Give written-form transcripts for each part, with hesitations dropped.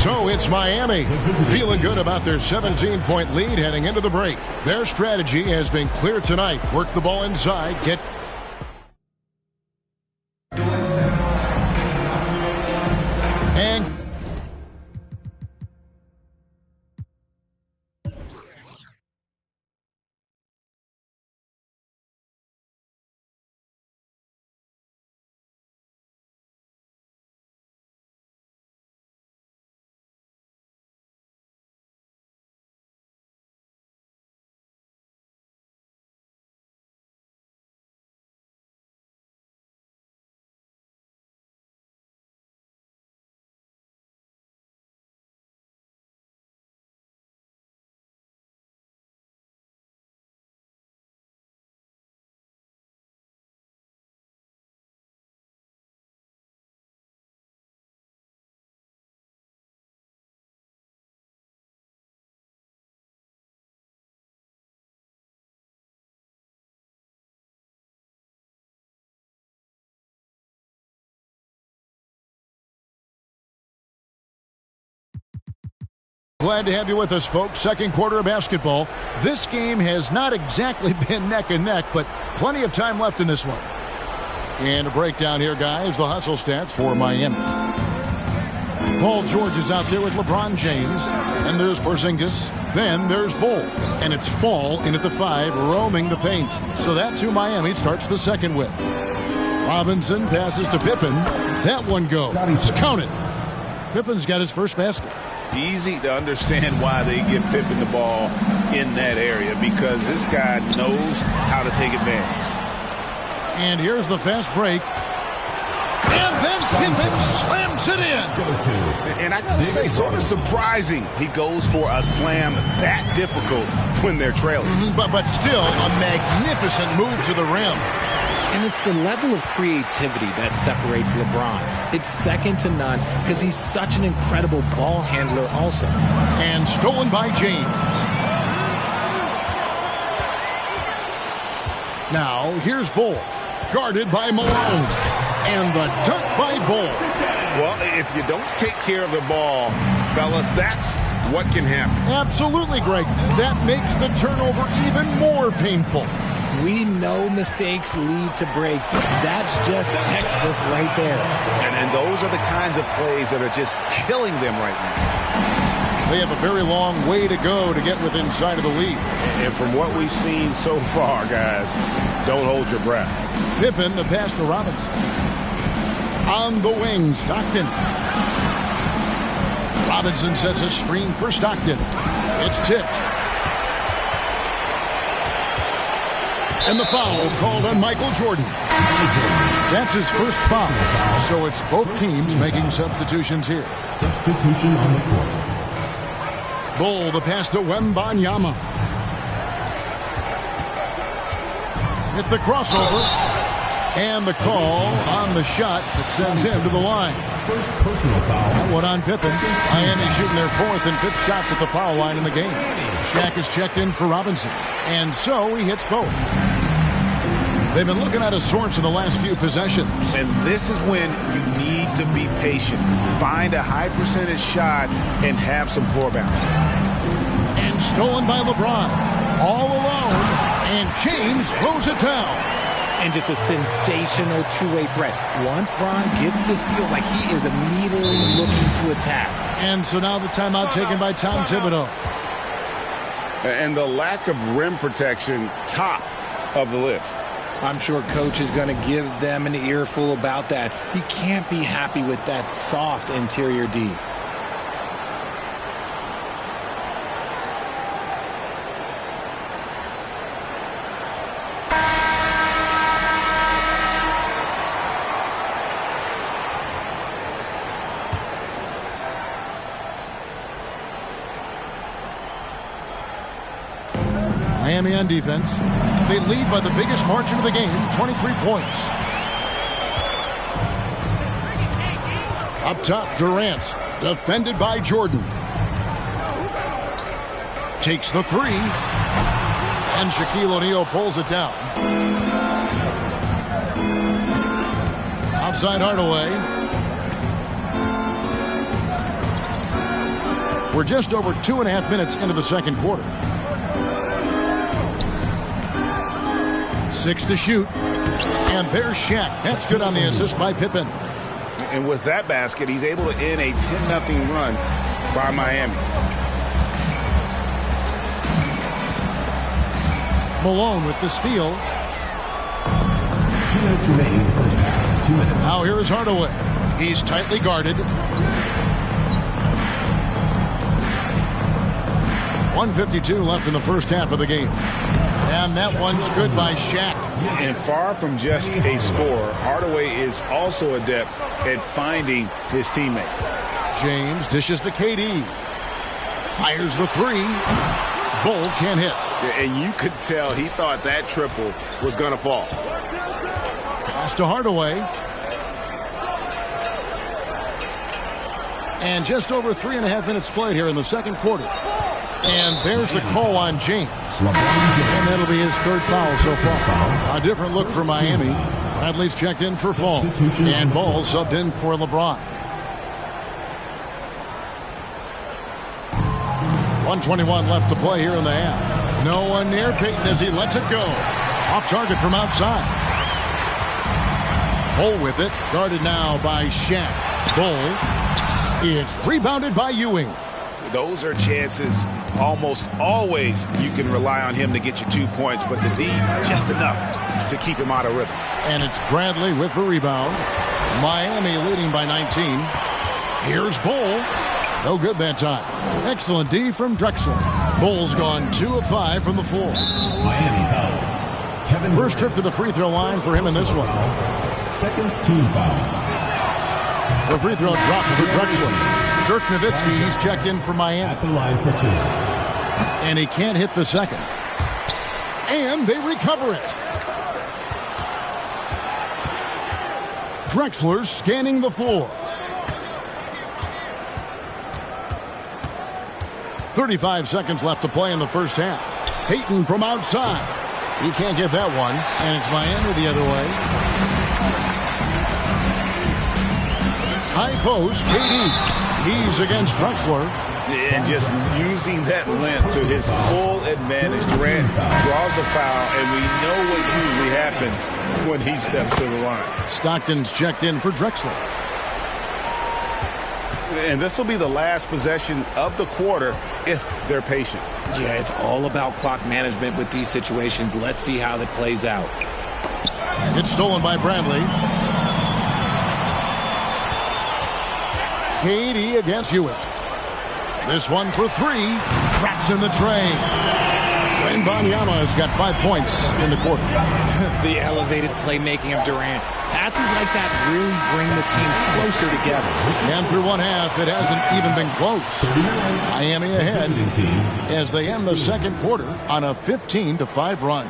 So it's Miami feeling good about their 17-point lead heading into the break. Their strategy has been clear tonight. Work the ball inside, get and glad to have you with us, folks. Second quarter of basketball. This game has not exactly been neck and neck, but plenty of time left in this one. And a breakdown here, guys. The hustle stats for Miami. Paul George is out there with LeBron James. And there's Porzingis. Then there's Bull. And it's Fall in at the 5, roaming the paint. So that's who Miami starts the second with. Robinson passes to Pippen. That one goes. Count it. Pippen's got his first basket. Easy to understand why they give Pippen the ball in that area, because this guy knows how to take advantage. And here's the fast break. And then Pippen slams it in. And I got to say, sort of surprising he goes for a slam that difficult when they're trailing. But still a magnificent move to the rim. And it's the level of creativity that separates LeBron. It's second to none because he's such an incredible ball handler also. And stolen by James. Now here's Bull. Guarded by Malone. And the dunk by Bull. Well, if you don't take care of the ball, fellas, that's what can happen. Absolutely, Greg. That makes the turnover even more painful. We know mistakes lead to breaks. That's just textbook right there. And those are the kinds of plays that are just killing them right now. They have a very long way to go to get within sight of the lead. And from what we've seen so far, guys, don't hold your breath. Pippen, the pass to Robinson. On the wing, Stockton. Robinson sets a screen for Stockton. It's tipped. And the foul called on Michael Jordan. That's his first foul. So it's both teams making substitutions here. Substitution on the court. Bull, the pass to Wembanyama. Hit the crossover. And the call on the shot that sends him to the line. First personal foul. That one on Pippen. Miami shooting their 4th and 5th shots at the foul line in the game. Shaq is checked in for Robinson. And so he hits both. They've been looking at a source in the last few possessions. And this is when you need to be patient. Find a high percentage shot and have some floor balance. And stolen by LeBron. All alone. And James throws it down. And just a sensational two-way threat. Once Bron gets the steal, like he is immediately looking to attack. And so now the timeout taken by Tom Thibodeau. And the lack of rim protection, top of the list. I'm sure coach is going to give them an earful about that. He can't be happy with that soft interior D. Miami on defense. They lead by the biggest margin of the game, 23 points. Up top, Durant, defended by Jordan. Takes the 3. And Shaquille O'Neal pulls it down. Outside Hardaway. We're just over 2.5 minutes into the second quarter. 6 to shoot. And there's Shaq. That's good on the assist by Pippen. And with that basket, he's able to end a 10-0 run by Miami. Malone with the steal. 2 minutes remaining in the first half. 2 minutes. Now here is Hardaway. He's tightly guarded. 1:52 left in the first half of the game. And that one's good by Shaq. And far from just a scorer, Hardaway is also adept at finding his teammate. James dishes to KD. Fires the three. Bull can't hit. And you could tell he thought that triple was going to fall. Pass to Hardaway. And just over 3.5 minutes played here in the second quarter. And there's the call on James. And that'll be his third foul so far. A different look for Miami. Bradley's checked in for Fall. And Ball subbed in for LeBron. 1:21 left to play here in the half. No one near Peyton as he lets it go. Off target from outside. Bull with it. Guarded now by Shaq. Bull. It's rebounded by Ewing. Those are chances almost always you can rely on him to get you 2 points, but the D just enough to keep him out of rhythm. And it's Bradley with the rebound. Miami leading by 19. Here's Bull. No good that time. Excellent D from Drexler. Bull's gone 2 of 5 from the floor. Miami foul. Kevin First trip to the free throw line for him in this one. Second team foul. The free throw drops for Drexler. Dirk Nowitzki, he's checked in for Miami. At the line for 2. And he can't hit the second. And they recover it. Drexler scanning the floor. 35 seconds left to play in the first half. Peyton from outside. He can't get that one. And it's Miami the other way. High post, KD. He's against Drexler. And just using that length to his full advantage. Durant draws the foul, and we know what usually happens when he steps to the line. Stockton's checked in for Drexler. And this will be the last possession of the quarter if they're patient. Yeah, it's all about clock management with these situations. Let's see how that plays out. It's stolen by Bradley. KD against Ewing. This one for 3. Traps in the tray. Wembanyama has got 5 points in the quarter. The elevated playmaking of Durant. Passes like that really bring the team closer together. And through one half, it hasn't even been close. Miami ahead as they end the second quarter on a 15-5 run.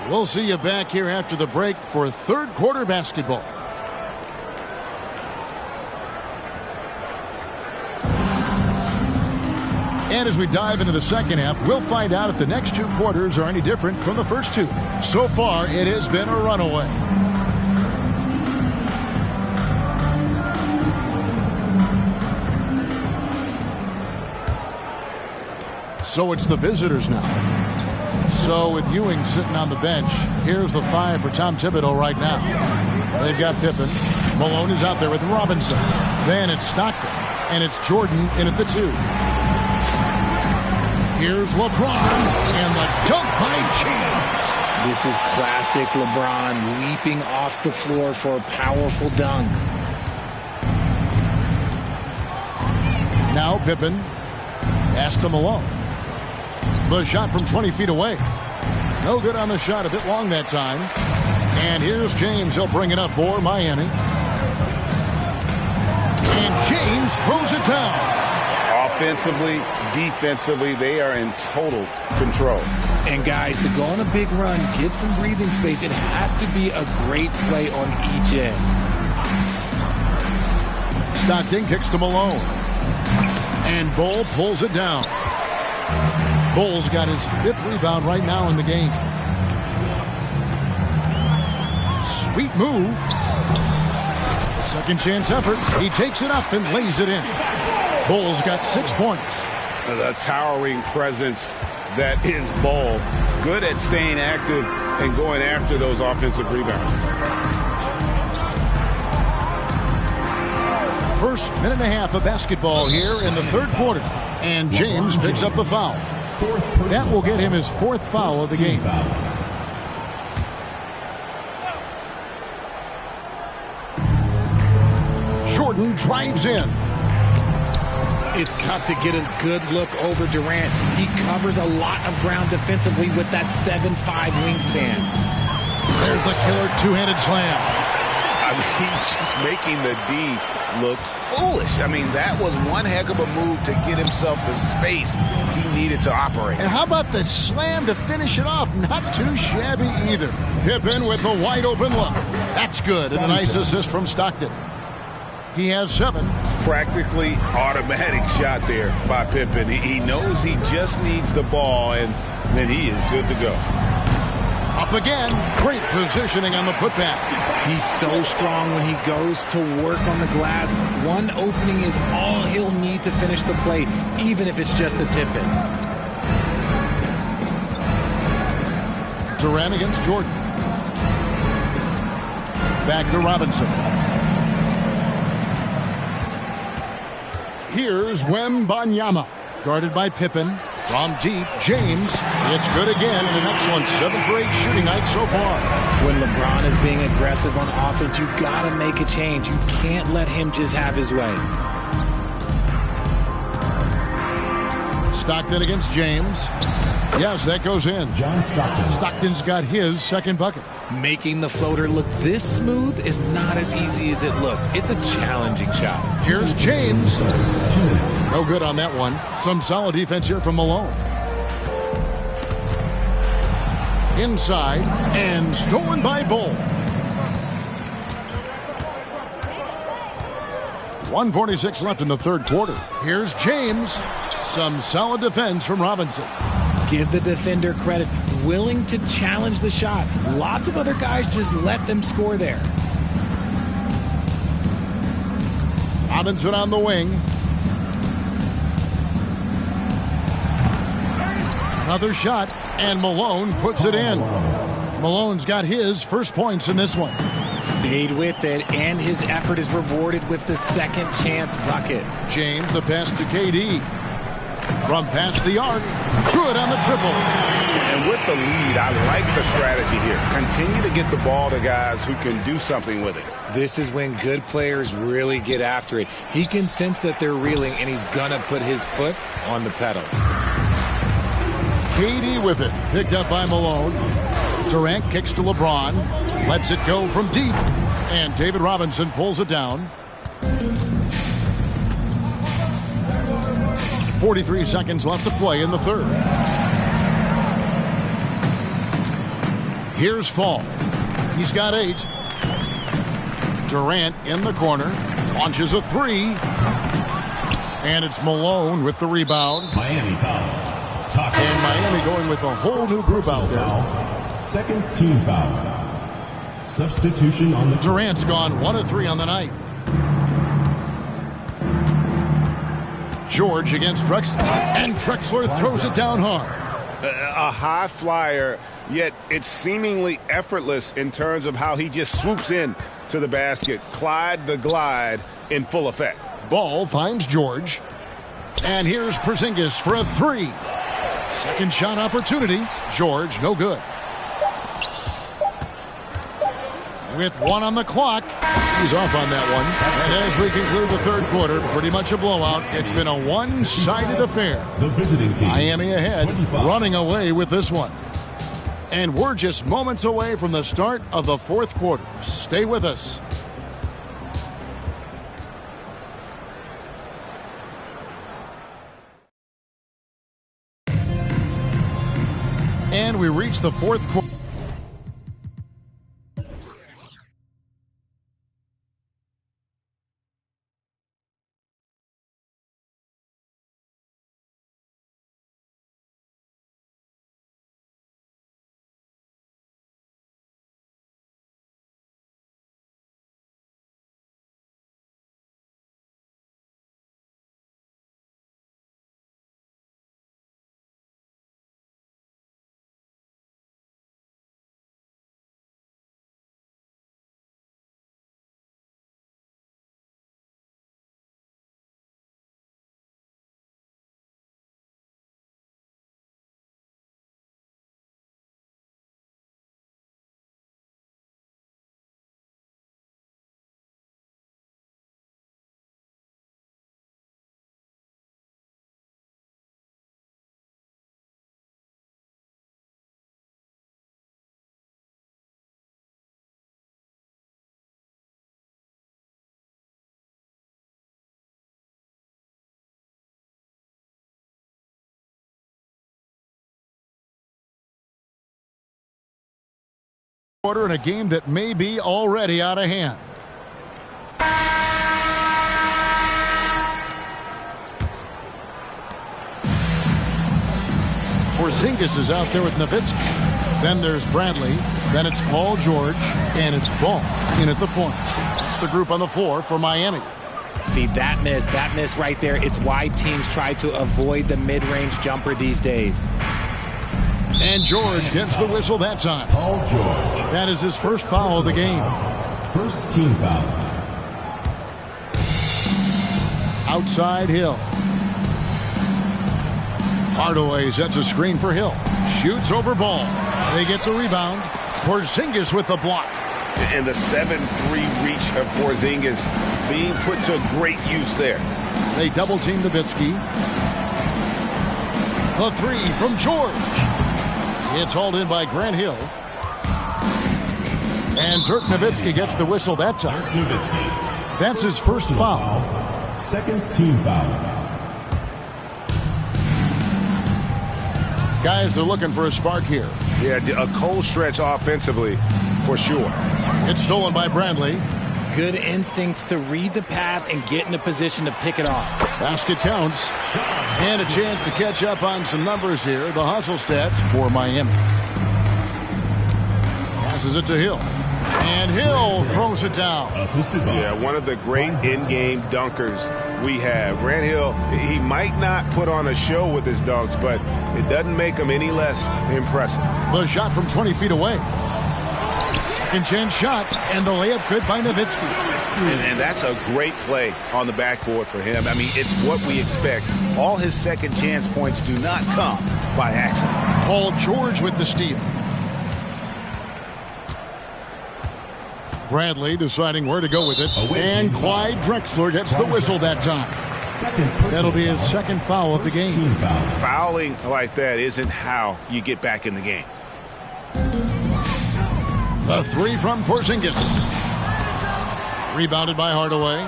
We'll see you back here after the break for third quarter basketball. And as we dive into the second half, we'll find out if the next 2 quarters are any different from the first 2. So far, it has been a runaway. So it's the visitors now. So with Ewing sitting on the bench, here's the 5 for Tom Thibodeau right now. They've got Pippen. Malone is out there with Robinson. Then it's Stockton. And it's Jordan in at the 2. Here's LeBron, and the dunk by James. This is classic LeBron leaping off the floor for a powerful dunk. Now Pippen. Pass to Malone. The shot from 20 feet away. No good on the shot, a bit long that time. And here's James. He'll bring it up for Miami. And James throws it down. Offensively, defensively, they are in total control. And guys, to go on a big run, get some breathing space, it has to be a great play on each end. Stockton kicks to Malone. And Bull pulls it down. Bull's got his 5th rebound right now in the game. Sweet move. Second chance effort. He takes it up and lays it in. Bull's got 6 points. The towering presence that is Ball. Good at staying active and going after those offensive rebounds. First minute and a half of basketball here in the third quarter. And James picks up the foul. That will get him his fourth foul of the game. Jordan drives in. It's tough to get a good look over Durant. He covers a lot of ground defensively with that 7'5" wingspan. There's the killer two-handed slam. I mean, he's just making the D look foolish. I mean, that was one heck of a move to get himself the space he needed to operate. And how about the slam to finish it off? Not too shabby either. Pippen with the wide open look. That's good. And a nice assist from Stockton. He has 7. Practically automatic shot there by Pippen. He knows he just needs the ball, and then he is good to go. Up again. Great positioning on the putback. He's so strong when he goes to work on the glass. One opening is all he'll need to finish the play, even if it's just a tip-in. Durant against Jordan. Back to Robinson. Here's Wembanyama. Guarded by Pippen. From deep, James. It's good again, and an excellent 7 for 8 shooting night so far. When LeBron is being aggressive on offense, you gotta make a change. You can't let him just have his way. Stockton against James. Yes, that goes in. John Stockton. Stockton's got his second bucket. Making the floater look this smooth is not as easy as it looks. It's a challenging shot. Here's James. 2 minutes. No good on that one. Some solid defense here from Malone. Inside and stolen by Bull. 1:46 left in the third quarter. Here's James. Some solid defense from Robinson. Give the defender credit. Willing to challenge the shot. Lots of other guys just let them score there. Robinson on the wing. Another shot, and Malone puts it in. Malone's got his first points in this one. Stayed with it, and his effort is rewarded with the second chance bucket. James, the pass to KD. From past the arc, good on the triple. And with the lead, I like the strategy here. Continue to get the ball to guys who can do something with it. This is when good players really get after it. He can sense that they're reeling, and he's going to put his foot on the pedal. KD with it, picked up by Malone. Durant kicks to LeBron, lets it go from deep, and David Robinson pulls it down. 43 seconds left to play in the third. Here's Fall. He's got 8. Durant in the corner, launches a 3. And it's Malone with the rebound. Miami foul. And Miami going with a whole new group out there. Second team foul. Substitution on the Durant's gone 1 of 3 on the night. George against Drexler, and Drexler throws it down hard. A high flyer, yet it's seemingly effortless in terms of how he just swoops in to the basket. Clyde the glide in full effect. Ball finds George. And here's Porzingis for a 3. Second shot opportunity. George, no good. With 1 on the clock, he's off on that one. And as we conclude the third quarter, pretty much a blowout. It's been a one-sided affair. The visiting team. Miami ahead, 25. running away with this one. And we're just moments away from the start of the fourth quarter. Stay with us. And we reach the fourth quarter. Quarter in a game that may be already out of hand. Porzingis is out there with Nowitzki. Then there's Bradley. Then it's Paul George. And it's Ball in at the point. That's the group on the floor for Miami. See, that miss right there. It's why teams try to avoid the mid-range jumper these days. And George gets the whistle that time. Paul George. That is his first foul of the game. First team foul. Outside Hill. Hardaway sets a screen for Hill. Shoots over Ball. They get the rebound. Porzingis with the block. And the 7-3 reach of Porzingis being put to great use there. They double-team Nowitzki. The three from George. It's hauled in by Grant Hill. And Dirk Nowitzki gets the whistle that time. That's his first foul. Second team foul. Guys are looking for a spark here. Yeah, a cold stretch offensively for sure. It's stolen by Bradley. Good instincts to read the path and get in a position to pick it off. Basket counts. And a chance to catch up on some numbers here. The hustle stats for Miami. Passes it to Hill. And Hill throws it down. Yeah, one of the great in-game dunkers we have. Grant Hill, he might not put on a show with his dunks, but it doesn't make him any less impressive. The shot from 20 feet away. Second chance shot, and the layup good by Nowitzki. And that's a great play on the backboard for him. I mean, it's what we expect. All his second chance points do not come by accident. Paul George with the steal. Bradley deciding where to go with it. And Clyde Drexler gets the whistle that time. That'll be his second foul of the game. Fouling like that isn't how you get back in the game. The three from Porzingis. Rebounded by Hardaway.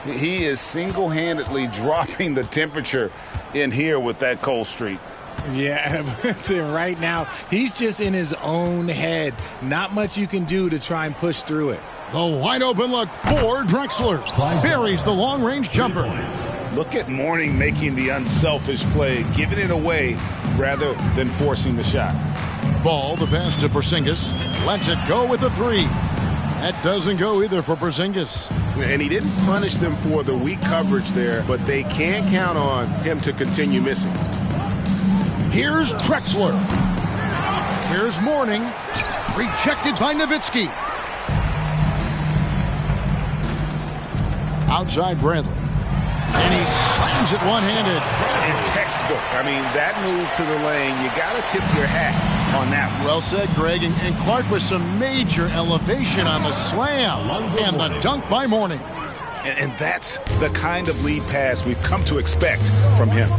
He is single-handedly dropping the temperature in here with that cold streak. Yeah, right now, he's just in his own head. Not much you can do to try and push through it. The wide open look for Drexler. Buries the long-range jumper. Look at Mourning making the unselfish play, giving it away rather than forcing the shot. Ball, the pass to Porzingis. Lets it go with the three. That doesn't go either for Porzingis. And he didn't punish them for the weak coverage there, but they can't count on him to continue missing. Here's Drexler. Here's Mourning. Rejected by Nowitzki. Outside Bradley. And he slams it one-handed. In textbook. I mean, that move to the lane, you got to tip your hat on that one. Well said, Greg. And Clark with some major elevation on the slam. And the dunk by Mourning. And that's the kind of lead pass we've come to expect from him.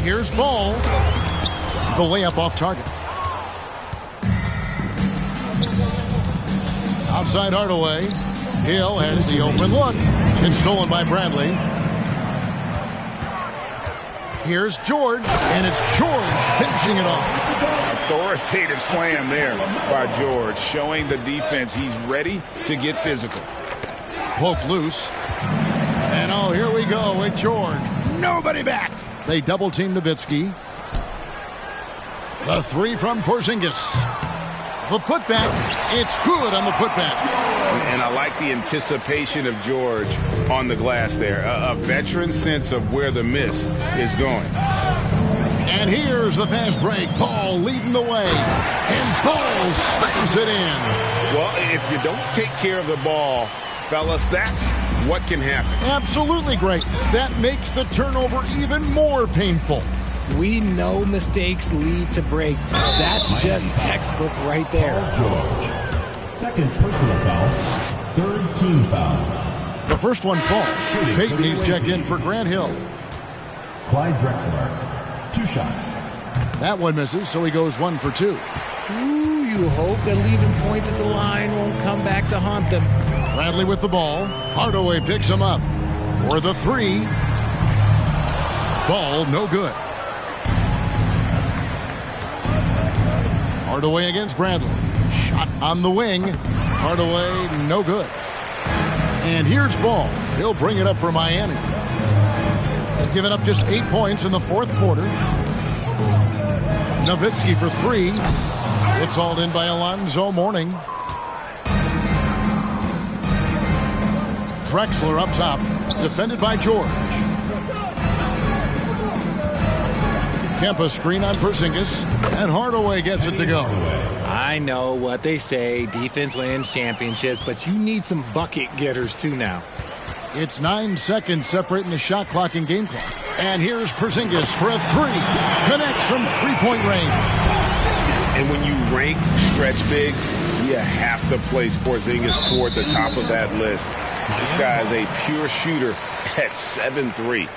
Here's Ball. The layup off target. Outside Hardaway. Hill has the open look. It's stolen by Bradley. Here's George, and it's George finishing it off. Authoritative slam there by George, showing the defense he's ready to get physical. Poked loose. And oh, here we go with George. Nobody back. They double-team Nowitzki. The three from Porzingis. The putback. It's good on the putback. And I like the anticipation of George on the glass there. A veteran sense of where the miss is going. And here's the fast break. Paul leading the way. And Paul slams it in. Well, if you don't take care of the ball, fellas, that's what can happen. Absolutely great. That makes the turnover even more painful. We know mistakes lead to breaks. That's just textbook right there. George. Second personal foul. Third team foul. The first one falls. Peyton, he's checked in for Grant Hill. Clyde Drexler. 2 shots. That one misses, so he goes 1 for 2. Ooh, you hope that leaving points at the line won't come back to haunt them. Bradley with the ball. Hardaway picks him up. For the three. Ball no good. Hardaway against Bradley. Shot on the wing. Hardaway, no good. And here's Ball. He'll bring it up for Miami. They've given up just 8 points in the fourth quarter. Nowitzki for 3. It's hauled in by Alonzo Mourning. Drexler up top, defended by George. Kempa screen on Porzingis, and Hardaway gets it to go. I know what they say, defense wins championships, but you need some bucket getters too now. It's 9 seconds separating the shot clock and game clock. And here's Porzingis for a 3. Connects from three-point range. And when you rank stretch bigs, you have to place Porzingis toward the top of that list. This guy is a pure shooter at 7'3".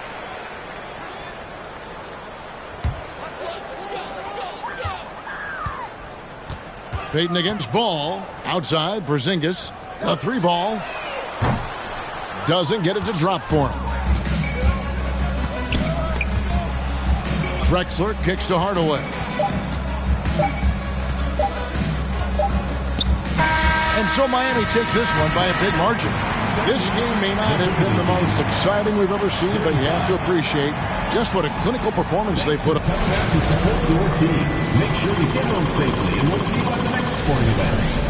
Payton against Ball. Outside, Porzingis. A 3-ball. Doesn't get it to drop for him. Drexler kicks to Hardaway. And so Miami takes this one by a big margin. This game may not have been the most exciting we've ever seen, but you have to appreciate just what a clinical performance they put up. To support your team, make sure to get home safely, and we'll see you at the next sporting event.